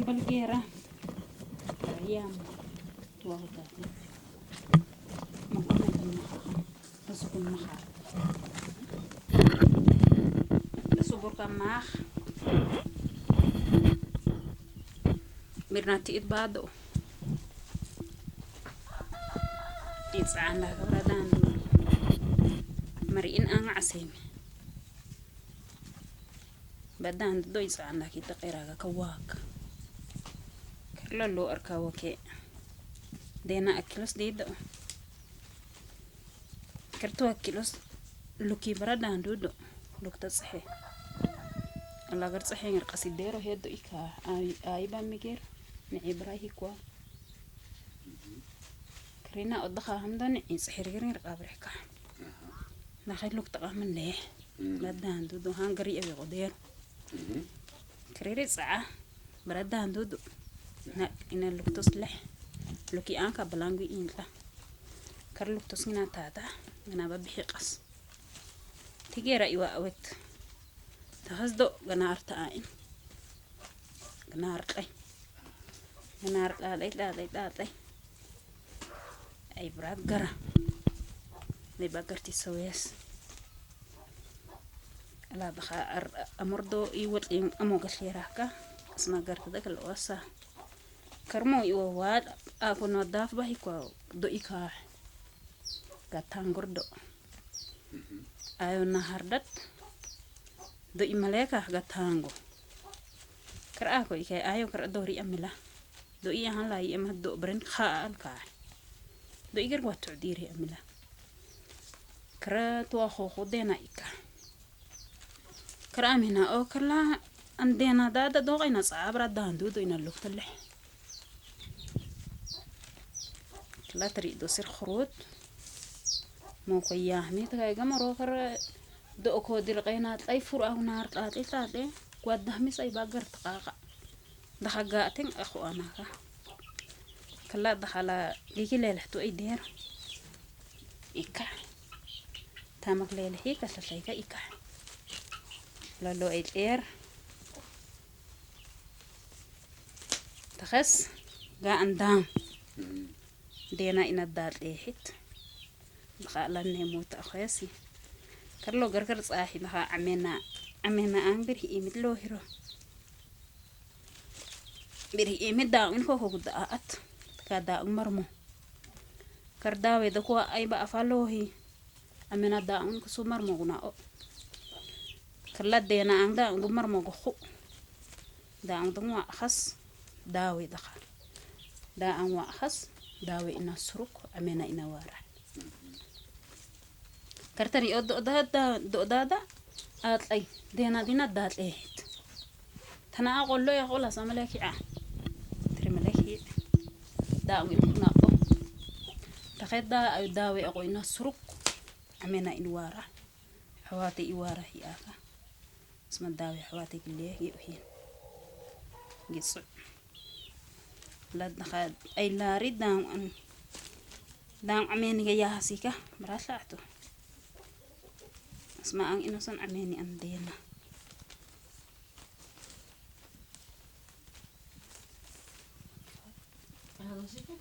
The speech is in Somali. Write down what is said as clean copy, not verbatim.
balgera. Ayam. Tuwa ko dati. Mag-unay kami makaka. Pasukon maka. Pasubor ka mak. Mirnati itbado. Itsaan ka bradan. Mariin ang asim. Badan do itsaan kita kira kawak. Karlo arkawake. Dena akilos dito. Kartu akilos luki bradan dudo. Lukta sahe. Alagar sahe ngar kasidero hedo ika. Ay ba migir. Ni Ibrahi kwa. Karina odaka hamdan isahirgir ngar kabreka. Nakay lukta ka man leh. Bradan dudo hangari awi koder. Kariri saa. Bradan dudo. Na ina luktos leh. Luki anka balangwi inla. Kar luktos ngina tata. Ngana babihiqas. Tigera iwa awet. Tahas do ganar tain. Ganar kay. Ganar lalay. Ay bragara. May bagar ti sawes. Ala baka amordo iwat yung amogas liraka. As magar tada kalawasa. Karmo iwawad. Ako no daf bahi kwa do ika. Gatang gordo. Ayo na hardat. Do imaleka gatango. Kar ako ikay ayo kar dori amila. Do iya halay emad do bren khaan ka. Do igar wato diri amila. Kara tuwa koko dena ika. Kara amina o karla andena dada do kay nasabra dandu do inalukta leh. Kala tari do sir khurut. Mo kayahmi tagay gamaro kara do ko dilqaynat ay fura nar tate. Kwad dahmi say bagar takaka. Dakaga ating ako anaka. Kala dakala likileleh to ay der. Ika. Tamak lelehi kasasay ka ika. Lalo ay der. Takas gaandang. Dena inadal ehit. Bakalan nemuta ako yasi. Karlo gargar sahi naka amena ang biri imit lohiro. Biri imit daun ko daat. Kada marmo. Kardawe do ko ay ba afalohi. Amena daun ko sumarmo kuna o. Karla dena ang daun gumarmo ko. Daang dong wa khas dawe daka. Daang wa khas dawe inasuruk amena inawara. Kartari o do dada at ay dena dat ehit. Tana ako loy ako la sa malaki Tri malaki. Daang kuna o. Takeda ay dawe ako inasuruk amena inwara. Hawati iwara hiaka. Asma dawe hawati kilehi uhin. Giso. Lad naka ay larid dang ameni gayahasi ka. Marasa ato. Asma ang inusan ameni andena. Ano siya?